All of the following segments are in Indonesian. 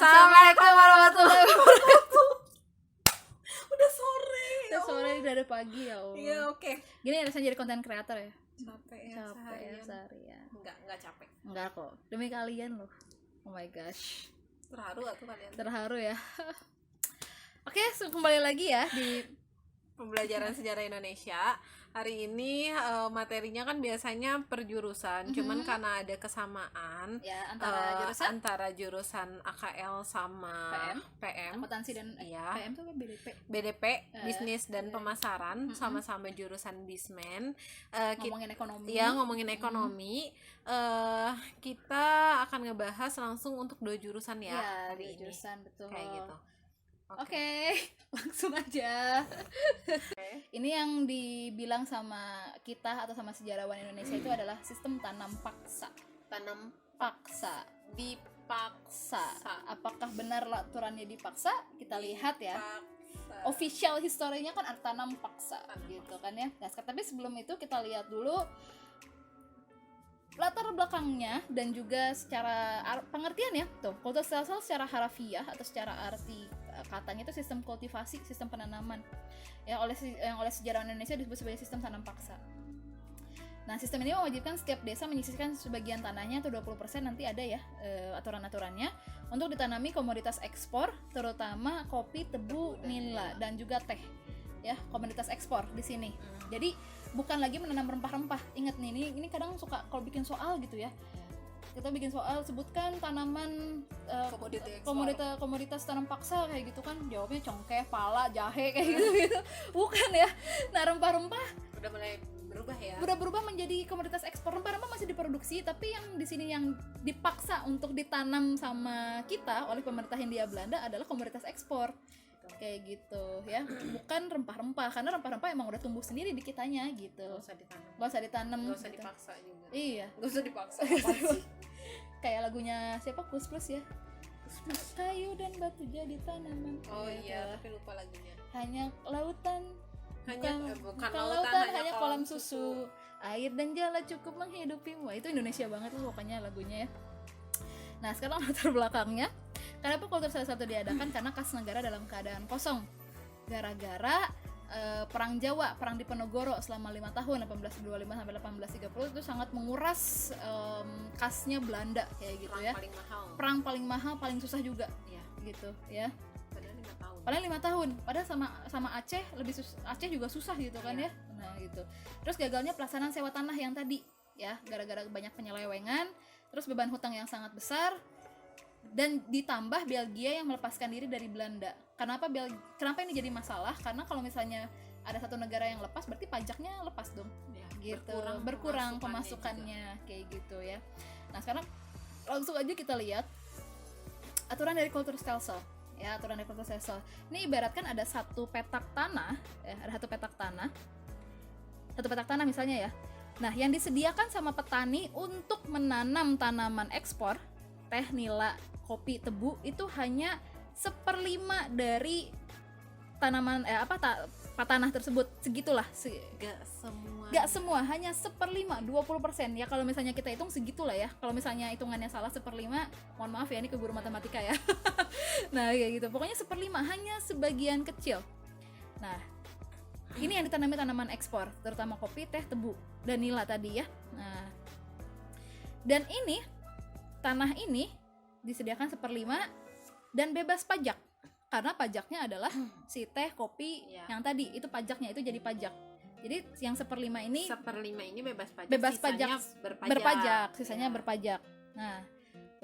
Assalamualaikum warahmatullahi wabarakatuh. Udah sore. Udah sore, udah ada pagi ya. Iya, oke. Gini rasanya jadi konten kreator ya. Capek ya seharian. Enggak capek. Enggak kok. Demi kalian loh. Oh my gosh. Terharu atau kalian? Terharu ya. Oke, kembali lagi ya di Pembelajaran sejarah Indonesia. Hari ini materinya kan biasanya per jurusan, cuman karena ada kesamaan ya antara jurusan AKL sama PM, akuntansi dan ya. PM itu apa? BDP, bisnis dan pemasaran, sama-sama jurusan Bismen. Ngomongin ekonomi. Ya, ngomongin ekonomi. Kita akan ngebahas langsung untuk dua jurusan ya hari ini. Jurusan, betul. Kayak gitu. Oke, langsung aja. Ini yang dibilang sama kita atau sama sejarawan Indonesia itu adalah sistem tanam paksa. Tanam Paksa. dipaksa. Apakah benar aturannya dipaksa? Kita lihat ya. Dipaksa. Official historinya kan tanam paksa gitu kan ya. Nah, tapi sebelum itu kita lihat dulu latar belakangnya dan juga secara pengertian ya. Tuh, kultivasi secara harafiah atau secara arti katanya itu sistem kultivasi, sistem penanaman. Yang oleh sejarawan Indonesia disebut sebagai sistem tanam paksa. Nah, sistem ini mewajibkan setiap desa menyisihkan sebagian tanahnya atau 20% nanti ada ya aturan-aturannya untuk ditanami komoditas ekspor, terutama kopi, tebu, nila dan juga teh. Ya, komoditas ekspor di sini. Jadi bukan lagi menanam rempah-rempah. Ingat nih, ini kadang suka kalau bikin soal gitu ya. Kita bikin soal sebutkan tanaman komoditas tanam paksa kayak gitu kan, jawabnya congkeh, pala, jahe kayak gitu. Bukan ya. Nah, rempah-rempah udah mulai berubah ya. Berubah menjadi komoditas ekspor. Rempah-rempah masih diproduksi, tapi yang di sini yang dipaksa untuk ditanam sama kita oleh pemerintah Hindia Belanda adalah komoditas ekspor. Kayak gitu ya, bukan rempah-rempah, karena rempah-rempah emang udah tumbuh sendiri di kitanya gitu. Gak usah ditanam, gak usah gitu. Dipaksa juga. Iya, gak usah dipaksa. Kayak lagunya siapa, Kus Plus ya, kayu dan batu jadi tanaman. Oh iya, tapi lupa lagunya. Hanya lautan, bukan lautan, hanya kolam susu, air dan jala cukup menghidupimu. Itu Indonesia banget loh pokoknya lagunya ya. Nah, sekarang latar belakangnya. Kenapa kultivasi satu diadakan? Karena kas negara dalam keadaan kosong gara-gara perang Jawa, perang Diponegoro selama 5 tahun 1825 sampai 1830 itu sangat menguras kasnya Belanda kayak gitu ya. Perang paling mahal, paling susah juga ya gitu ya. Padahal 5 tahun. Padahal sama Aceh Aceh juga susah gitu kan ya. Nah, gitu. Terus gagalnya pelaksanaan sewa tanah yang tadi ya, gara-gara banyak penyelewengan, terus beban hutang yang sangat besar. Dan ditambah Belgia yang melepaskan diri dari Belanda. Kenapa ini jadi masalah? Karena kalau misalnya ada satu negara yang lepas, berarti pajaknya lepas dong. Ya, gitu. Berkurang pemasukannya kayak gitu ya. Nah, sekarang langsung aja kita lihat aturan dari Kulturstelsel. Ya, aturan dari Kulturstelsel. Ini ibaratkan ada satu petak tanah, ada satu petak tanah misalnya ya. Nah, yang disediakan sama petani untuk menanam tanaman ekspor, teh, nila, kopi, tebu itu hanya 1/5 dari tanaman tanah tersebut. Segitulah. Gak semua, hanya 1/5, 20%. Ya kalau misalnya kita hitung segitulah ya. Kalau misalnya hitungannya salah 1/5, mohon maaf ya, ini ke guru matematika ya. Nah, kayak gitu. Pokoknya 1/5, hanya sebagian kecil. Nah, ini yang ditanami tanaman ekspor, terutama kopi, teh, tebu, dan nila tadi ya. Nah, dan ini tanah ini disediakan 1/5 dan bebas pajak, karena pajaknya adalah si teh, kopi yang tadi itu pajaknya itu jadi pajak. Jadi yang 1/5 ini bebas pajak, berpajak, sisanya berpajak. Nah,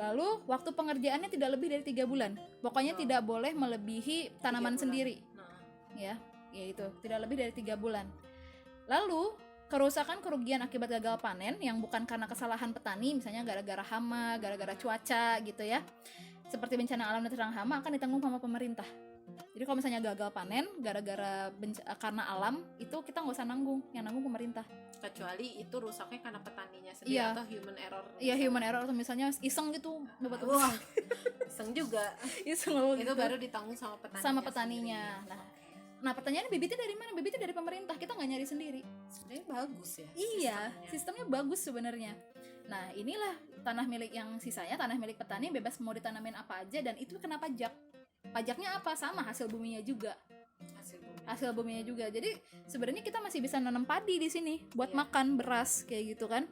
lalu waktu pengerjaannya tidak lebih dari 3 bulan. Pokoknya tidak boleh melebihi tanaman sendiri. Ya itu tidak lebih dari 3 bulan. Lalu kerugian akibat gagal panen yang bukan karena kesalahan petani, misalnya gara-gara hama, gara-gara cuaca gitu ya, seperti bencana alam dan terang hama, akan ditanggung sama pemerintah. Jadi kalau misalnya gagal panen gara-gara karena alam, itu kita nggak usah nanggung, yang nanggung pemerintah. Kecuali itu rusaknya karena petaninya sendiri atau human error. Iya, human error, atau misalnya iseng gitu. Iseng juga. Itu baru ditanggung sama petaninya. Nah, pertanyaannya bibitnya dari mana? Bibitnya dari pemerintah, kita nggak nyari sendiri. Sebenarnya bagus ya. Iya, sistemnya bagus sebenarnya. Nah, inilah tanah milik yang sisanya, tanah milik petani bebas mau ditanamin apa aja, dan itu kena pajak. Pajaknya apa? Sama hasil buminya juga. Hasil buminya juga. Jadi sebenarnya kita masih bisa nanam padi di sini buat makan beras kayak gitu kan.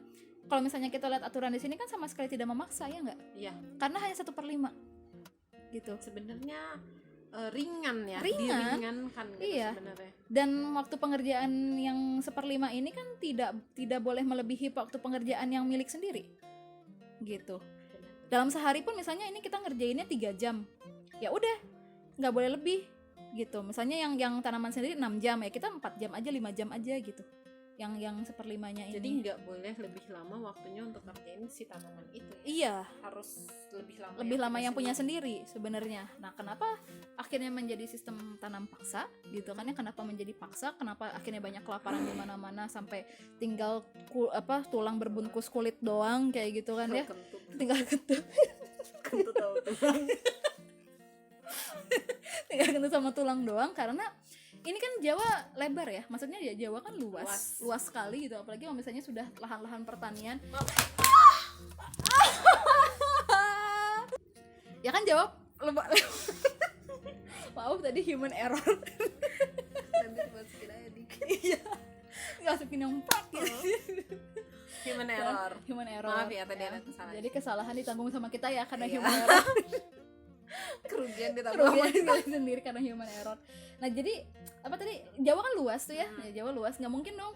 Kalau misalnya kita lihat aturan di sini kan sama sekali tidak memaksa, ya nggak? Iya. Karena hanya 1/5 gitu. Sebenarnya ringan ya, diringankan gitu iya. sebenarnya. Dan waktu pengerjaan yang 1/5 ini kan tidak boleh melebihi waktu pengerjaan yang milik sendiri gitu. Dalam sehari pun misalnya ini kita ngerjainnya 3 jam, ya udah nggak boleh lebih gitu. Misalnya yang tanaman sendiri 6 jam, ya kita 4 jam aja, 5 jam aja gitu, yang 1/5-nya ini. Jadi nggak boleh lebih lama waktunya untuk ngerjain si tanaman itu ya? Iya, Harus lebih lama yang punya sendiri sebenarnya. Nah, kenapa akhirnya menjadi sistem tanam paksa gitu kan ya? Kenapa menjadi paksa? Kenapa akhirnya banyak kelaparan di mana-mana sampai tinggal tulang berbungkus kulit doang kayak gitu kan ya? Tinggal kentut. Kentut tahu tulang. Tinggal kentut sama tulang doang, karena ini kan Jawa lebar ya, maksudnya ya Jawa kan luas sekali gitu, apalagi kalau misalnya sudah lahan-lahan pertanian. Ya kan Jawa maaf tadi human error. Nanti dimasukin aja dikit. Iya, masukin yang prak gitu. Human error. Maaf ya, tadi ada kesalahan. Jadi kesalahan ditanggung sama kita ya, karena human error. Kerugian ditanggung sendiri karena human error. Nah, jadi apa tadi, Jawa kan luas tuh ya. Ya, Jawa luas, nggak mungkin dong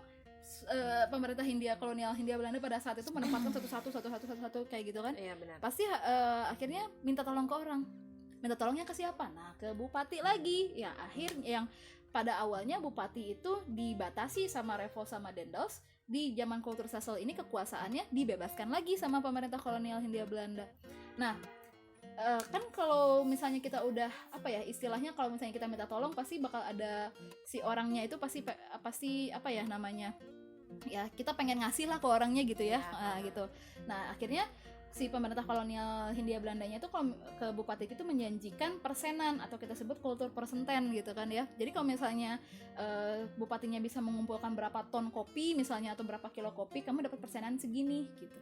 pemerintah kolonial Hindia Belanda pada saat itu menempatkan satu kayak gitu kan. Iya, benar. Pasti akhirnya minta tolong ke orang. Minta tolongnya ke siapa? Nah, ke bupati lagi. Ya, akhirnya yang pada awalnya bupati itu dibatasi sama Revo sama Dendels. Di zaman Kulturstelsel ini kekuasaannya dibebaskan lagi sama pemerintah kolonial Hindia Belanda. Nah, kan kalau misalnya kita udah istilahnya kalau misalnya kita minta tolong, pasti bakal ada si orangnya itu pasti apa ya namanya, ya kita pengen ngasih lah ke orangnya gitu ya, gitu. Nah, akhirnya si pemerintah kolonial Hindia Belandanya itu kalau ke bupati itu menjanjikan persenan, atau kita sebut kultur persenten gitu kan ya. Jadi kalau misalnya bupatinya bisa mengumpulkan berapa ton kopi misalnya, atau berapa kilo kopi, kamu dapat persenan segini gitu.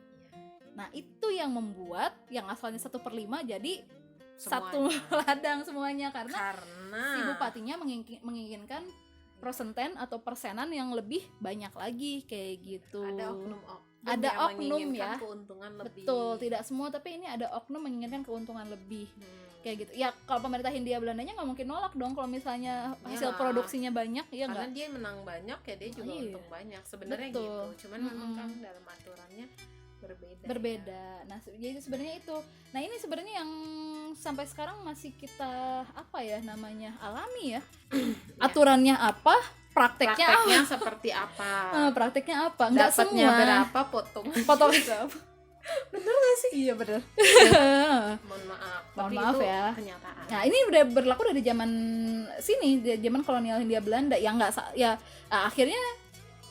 Nah, itu yang membuat yang asalnya 1/5 jadi satu ladang semuanya, karena si bupatinya menginginkan persenten atau persenan yang lebih banyak lagi kayak gitu. Ada oknum ya, keuntungan lebih. Betul, tidak semua, tapi ini ada oknum menginginkan keuntungan lebih kayak gitu. Ya kalau pemerintah Hindia Belandanya nggak mungkin nolak dong kalau misalnya hasil produksinya banyak, ya nggak? Karena dia menang banyak ya, dia juga untung banyak sebenarnya gitu. Cuman memang kan dalam aturannya berbeda. Nah, jadi sebenarnya itu. Nah, ini sebenarnya yang sampai sekarang masih kita alami ya. Aturannya apa, prakteknya seperti apa? Prakteknya apa? Enggak semua. Dapatnya berapa, potong berapa? Bener gak sih? Iya bener. Mohon maaf. Mohon maaf itu ya. Kenyataan. Nah, ini udah berlaku dari zaman zaman kolonial Hindia Belanda yang akhirnya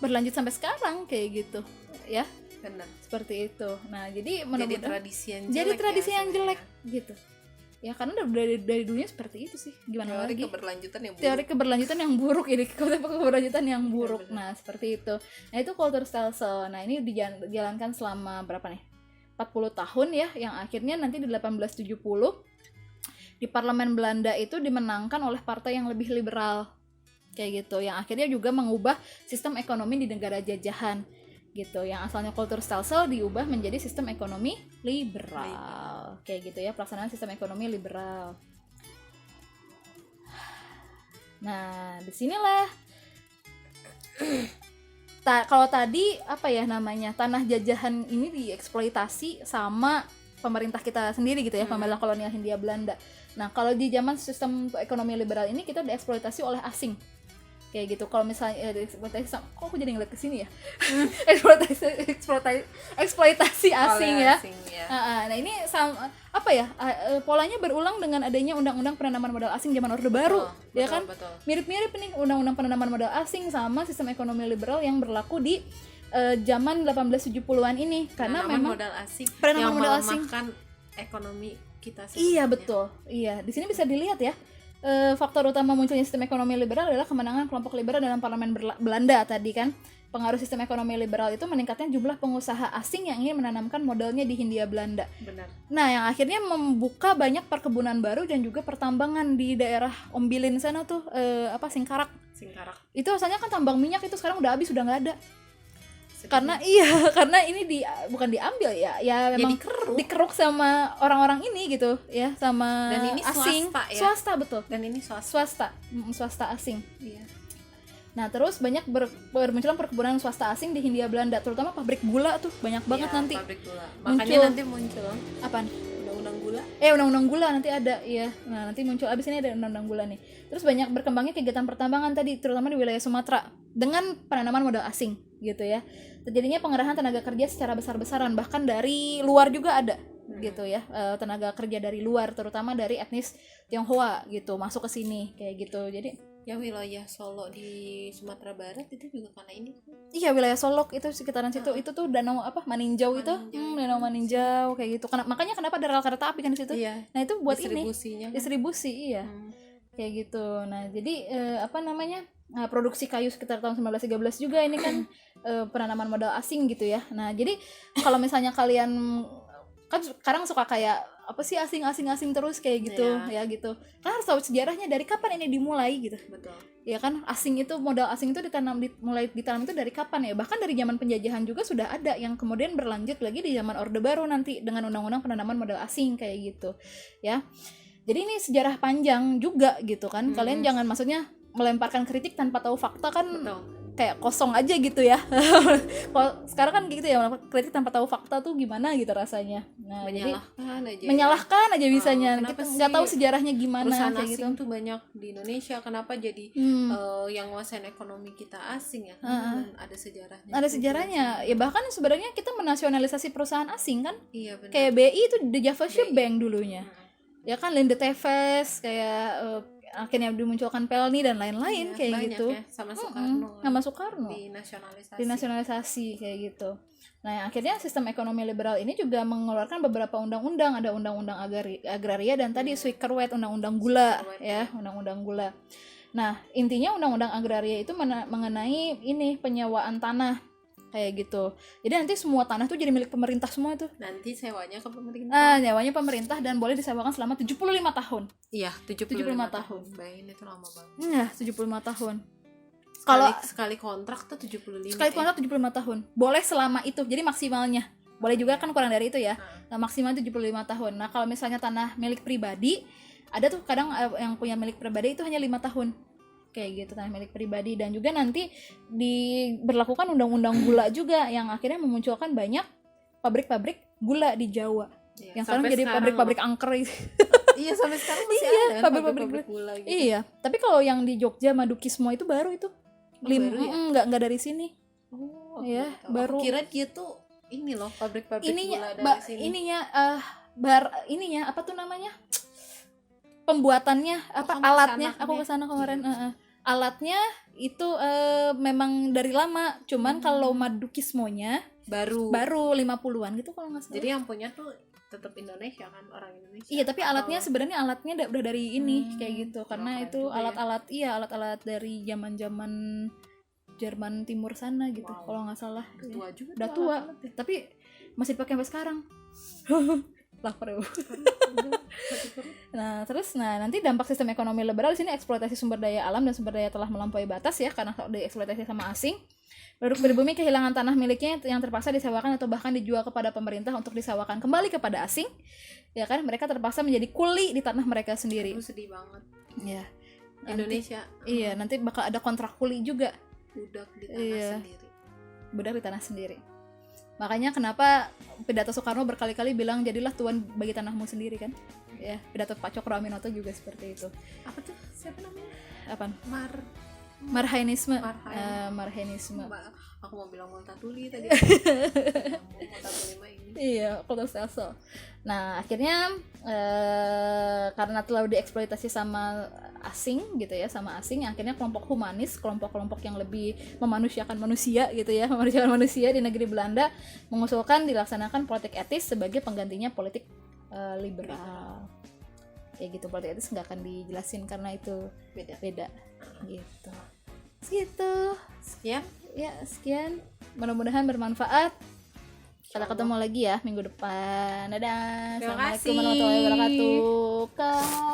berlanjut sampai sekarang kayak gitu ya. Benar. Seperti itu. Nah, jadi tradisi yang jelek gitu. Ya karena dari dunia seperti itu sih. Gimana teori lagi? Teori keberlanjutan yang buruk ini. Keberlanjutan yang buruk. Nah, seperti itu. Nah, itu Kulturstelsel. Nah, ini dijalankan selama berapa nih? 40 tahun ya, yang akhirnya nanti di 1870 di parlemen Belanda itu dimenangkan oleh partai yang lebih liberal. Kayak gitu. Yang akhirnya juga mengubah sistem ekonomi di negara jajahan. Gitu, yang asalnya Kulturstelsel diubah menjadi sistem ekonomi liberal. Kayak gitu ya, pelaksanaan sistem ekonomi liberal. Nah, disinilah kalau tadi tanah jajahan ini dieksploitasi sama pemerintah kita sendiri gitu ya, pemerintah kolonial Hindia Belanda. Nah, kalau di zaman sistem ekonomi liberal ini kita dieksploitasi oleh asing. Kayak gitu. Kalau misalnya eksploitasi, kok aku jadi ngeliat kesini ya? eksploitasi asing ya. Nah, ini polanya berulang dengan adanya undang-undang penanaman modal asing zaman Orde Baru, ya kan? Betul. Mirip-mirip nih undang-undang penanaman modal asing sama sistem ekonomi liberal yang berlaku di zaman 1870-an ini, karena memang penanaman modal asing melemahkan ekonomi kita sebenarnya. Iya, betul. Iya, di sini bisa dilihat ya. faktor utama munculnya sistem ekonomi liberal adalah kemenangan kelompok liberal dalam parlemen Belanda tadi kan. Pengaruh sistem ekonomi liberal itu meningkatnya jumlah pengusaha asing yang ingin menanamkan modalnya di Hindia Belanda. Benar. Nah, yang akhirnya membuka banyak perkebunan baru dan juga pertambangan di daerah Ombilin sana tuh, Singkarak. Itu asalnya kan tambang minyak, itu sekarang udah habis, udah nggak ada. Karena ini bukan diambil ya memang dikeruk sama orang-orang ini gitu ya, sama dan ini asing, swasta, ya? Swasta betul. Dan ini swasta Asing. Iya. Nah, terus banyak bermunculan perkebunan swasta asing di Hindia Belanda, terutama pabrik gula tuh banyak banget nanti. Pabrik gula. Makanya nanti muncul apaan? Undang-undang gula. Undang-undang gula nanti ada, ya. Nah, nanti muncul abis ini ada undang-undang gula nih. Terus banyak berkembangnya kegiatan pertambangan tadi, terutama di wilayah Sumatera dengan penanaman modal asing gitu ya. Terjadinya pengerahan tenaga kerja secara besar-besaran, bahkan dari luar juga ada gitu ya, tenaga kerja dari luar, terutama dari etnis Tionghoa gitu masuk ke sini kayak gitu. Jadi yang wilayah Solo di Sumatera Barat itu juga karena ini. Iya, wilayah Solok itu sekitaran situ, itu tuh danau Maninjau itu, danau Maninjau kayak gitu. Makanya kenapa ada rel kereta api kan di situ? Iya. Nah, itu buat distribusi iya. Kayak gitu. Nah, jadi produksi kayu sekitar tahun 1913 juga ini kan penanaman modal asing gitu ya. Nah, jadi kalau misalnya kalian kan sekarang suka kayak apa sih asing terus kayak gitu ya gitu. Kan harus tahu sejarahnya dari kapan ini dimulai gitu. Betul. Ya kan, modal asing itu mulai ditanam itu dari kapan ya? Bahkan dari zaman penjajahan juga sudah ada yang kemudian berlanjut lagi di zaman Orde Baru nanti dengan undang-undang penanaman modal asing kayak gitu. Ya. Jadi ini sejarah panjang juga gitu kan. Kalian jangan maksudnya melemparkan kritik tanpa tahu fakta kan. Betul. Kayak kosong aja gitu ya. Sekarang kan gitu ya, kritik tanpa tahu fakta tuh gimana gitu rasanya. Nah, menyalahkan aja bisanya. Kita nggak tahu sejarahnya gimana kayak asing gitu. Tuh banyak di Indonesia, kenapa jadi yang nguasain ekonomi kita asing ya? Ada sejarahnya. Ada sejarahnya. Ya bahkan sebenarnya kita menasionalisasi perusahaan asing kan? Iya, benar. Kayak BI itu The Java Ship Bank dulunya. Ya kan, Linde Teves kayak akhirnya dimunculkan Pelni dan lain-lain kayak gitu ya, sama Soekarno dinasionalisasi kayak gitu. Nah, yang akhirnya sistem ekonomi liberal ini juga mengeluarkan beberapa undang-undang, ada undang-undang agraria dan tadi Suikerwet, undang-undang gula ya, undang-undang gula. Nah, intinya undang-undang agraria itu mengenai ini penyewaan tanah kayak gitu. Jadi nanti semua tanah tuh jadi milik pemerintah semua tuh. Nanti sewanya ke pemerintah. Sewanya pemerintah dan boleh disewakan selama 75 tahun. Iya, 75 tahun. Bayangin itu lama banget. Iya, 75 tahun. Kalau sekali kontrak tuh 75. Sekali kontrak 75 tahun. Boleh selama itu. Jadi maksimalnya. Boleh juga kan kurang dari itu ya. Nah, maksimal 75 tahun. Nah, kalau misalnya tanah milik pribadi, ada tuh kadang yang punya milik pribadi itu hanya 5 tahun. Kayak gitu, tanah milik pribadi. Dan juga nanti diberlakukan undang-undang gula juga yang akhirnya memunculkan banyak pabrik-pabrik gula di Jawa. Yang sekarang jadi pabrik-pabrik angker itu. Iya, sampai sekarang masih ada pabrik-pabrik gula gitu. Iya, tapi kalau yang di Jogja Madukismo itu baru itu. Baru ya? Enggak dari sini. Ya, gitu. baru. Aku kira dia tuh ini loh, pabrik-pabrik ininya, gula dari sini. Ininya apa tuh namanya? Pembuatannya alatnya. Aku kesana kemarin. Alatnya itu memang dari lama, cuman kalau Madukismonya baru 50-an gitu kalau nggak salah. Jadi yang punya tuh tetap Indonesia kan, orang Indonesia. Iya, tapi alatnya sebenarnya udah dari ini kayak gitu, karena itu alat-alat alat-alat dari zaman-zaman Jerman Timur sana gitu. Kalau nggak salah. Tua juga. Udah tua, tapi masih dipakai sampai sekarang. Lapar ya. Nah, nanti dampak sistem ekonomi liberal di sini eksploitasi sumber daya alam dan sumber daya telah melampaui batas ya, karena dieksploitasi sama asing. Penduduk pribumi kehilangan tanah miliknya yang terpaksa disewakan atau bahkan dijual kepada pemerintah untuk disewakan kembali kepada asing. Ya kan, mereka terpaksa menjadi kuli di tanah mereka sendiri. Itu sedih banget. Ya. Indonesia. Iya, nanti bakal ada kontrak kuli juga. Budak di tanah sendiri. Budak di tanah sendiri. Makanya kenapa pidato Soekarno berkali-kali bilang jadilah tuan bagi tanahmu sendiri kan? Ya, pidato Pak Cokro Aminoto juga seperti itu. Apa tuh? Siapa namanya? Apaan? Marhainisme. Marhainisme. Aku mau bilang Multatuli tadi. Multatuli mah ini. Iya, Kota Selsel. Nah, akhirnya karena terlalu dieksploitasi sama asing gitu ya, akhirnya kelompok humanis, kelompok-kelompok yang lebih memanusiakan manusia gitu ya, di negeri Belanda mengusulkan dilaksanakan politik etis sebagai penggantinya politik liberal. ya gitu, politik etis nggak akan dijelasin karena itu beda gitu. Sekian. Ya, sekian, mudah-mudahan bermanfaat. Kita ketemu lagi ya minggu depan. Dadah. Terima Assalamualaikum kasih. warahmatullahi wabarakatuh.